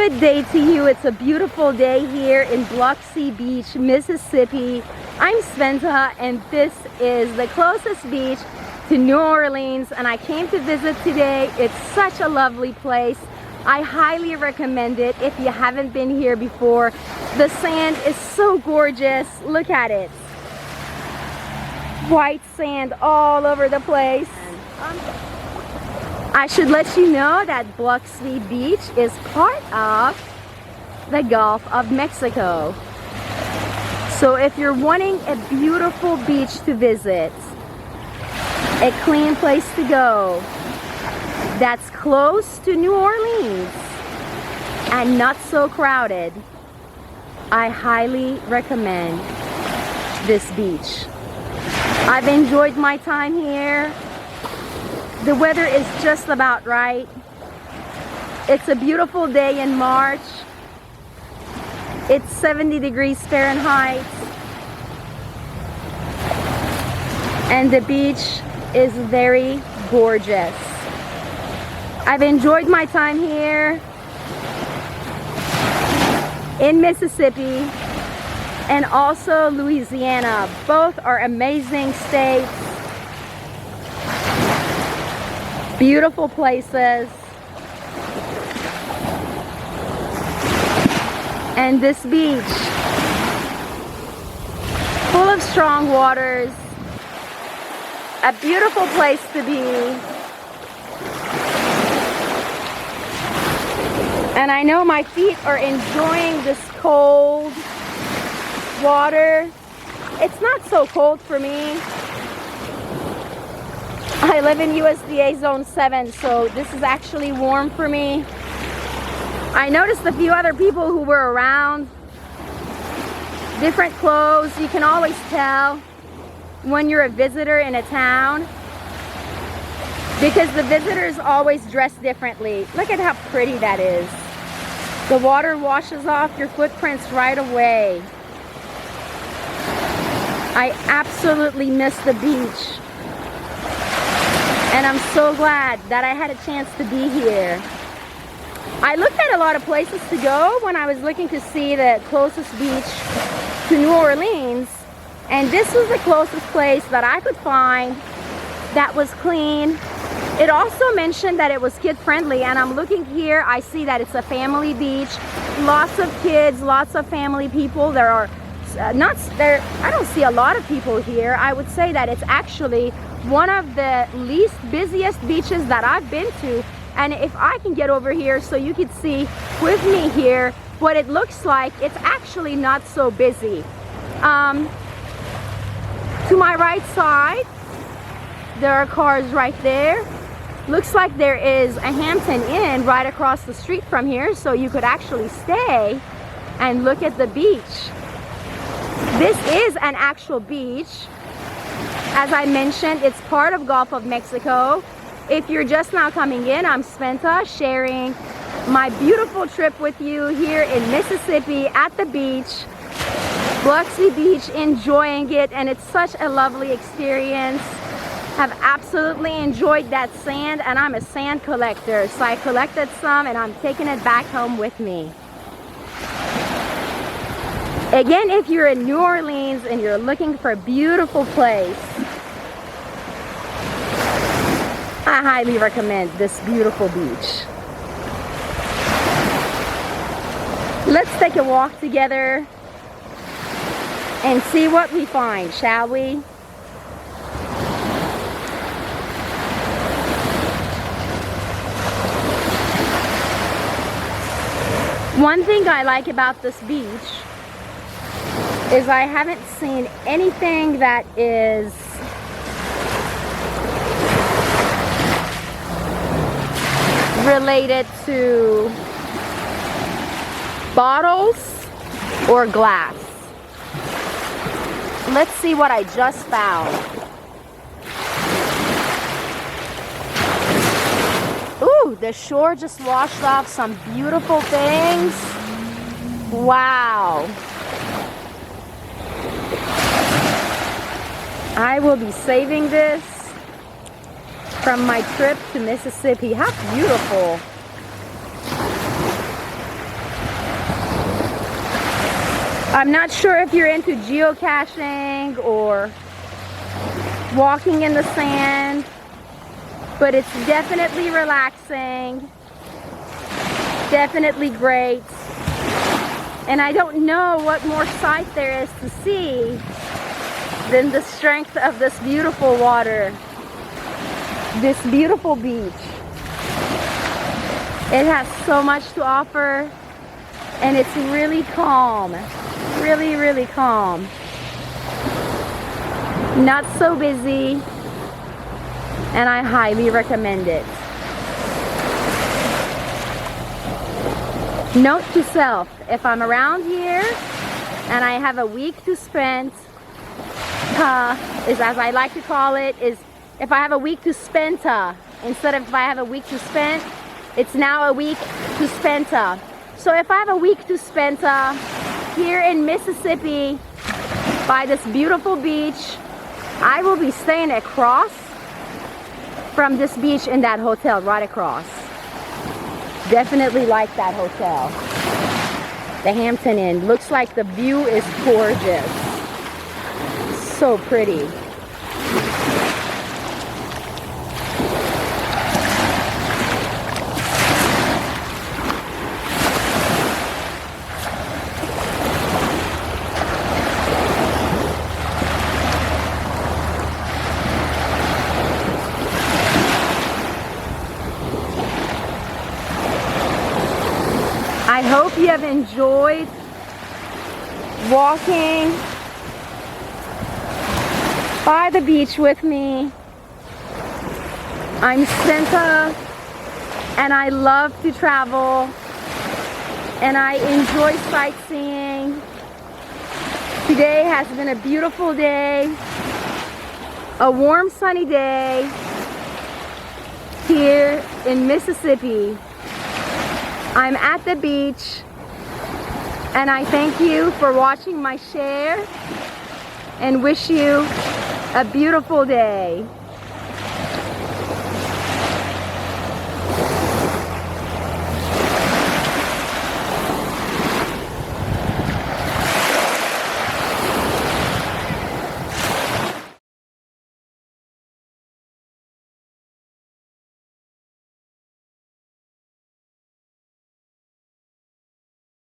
Good day to you. It's a beautiful day here in Biloxi Beach, Mississippi. I'm Spenta and this is the closest beach to New Orleans, and I came to visit today. It's such a lovely place. I highly recommend it if you haven't been here before. The sand is so gorgeous. Look at it. White sand all over the place. I should let you know that Biloxi Beach is part of the Gulf of Mexico. So if you're wanting a beautiful beach to visit, a clean place to go, that's close to New Orleans and not so crowded, I highly recommend this beach. I've enjoyed my time here. The weather is just about right. It's a beautiful day in March. It's 70 degrees Fahrenheit. And the beach is very gorgeous. I've enjoyed my time here in Mississippi and also Louisiana. Both are amazing states. Beautiful places. And this beach, full of strong waters, a beautiful place to be. And I know my feet are enjoying this cold water. It's not so cold for me. I live in USDA Zone 7, so this is actually warm for me. I noticed a few other people who were around. Different clothes. You can always tell when you're a visitor in a town because the visitors always dress differently. Look at how pretty that is. The water washes off your footprints right away. I absolutely miss the beach. And I'm so glad that I had a chance to be here. I looked at a lot of places to go when I was looking to see the closest beach to New Orleans. And this was the closest place that I could find that was clean. It also mentioned that it was kid friendly, and I'm looking here, I see that it's a family beach. Lots of kids, lots of family people. There are I don't see a lot of people here. I would say that it's actually one of the least busiest beaches that I've been to. And if I can get over here so you can see with me here what it looks like, it's actually not so busy. To my right side, there are cars right there. Looks like there is a Hampton Inn right across the street from here, so you could actually stay and look at the beach. This is an actual beach. As I mentioned, it's part of Gulf of Mexico. If you're just now coming in, I'm Spenta, sharing my beautiful trip with you here in Mississippi at the beach. Biloxi Beach, enjoying it, and it's such a lovely experience. Have absolutely enjoyed that sand, and I'm a sand collector, so I collected some and I'm taking it back home with me. Again, if you're in New Orleans and you're looking for a beautiful place, I highly recommend this beautiful beach. Let's take a walk together and see what we find, shall we? One thing I like about this beach is I haven't seen anything that is related to bottles or glass. Let's see what I just found. Ooh, the shore just washed off some beautiful things. Wow. I will be saving this from my trip to Mississippi. How beautiful. I'm not sure if you're into geocaching or walking in the sand, but it's definitely relaxing, definitely great. And I don't know what more sight there is to see than the strength of this beautiful water, this beautiful beach. It has so much to offer, and it's really calm, really, really calm. Not so busy, and I highly recommend it. Note to self, if I'm around here and I have a week to spend, is as I like to call it, is if I have a week to Spenta, instead of if I have a week to spend, it's now a week to Spenta. So if I have a week to Spenta here in Mississippi by this beautiful beach, I will be staying across from this beach in that hotel right across. Definitely like that hotel. The Hampton Inn. Looks like the view is gorgeous. So pretty. I hope you have enjoyed walking by the beach with me. I'm Spenta, and I love to travel, and I enjoy sightseeing. Today has been a beautiful day, a warm sunny day here in Mississippi. I'm at the beach, and I thank you for watching my share and wish you a beautiful day.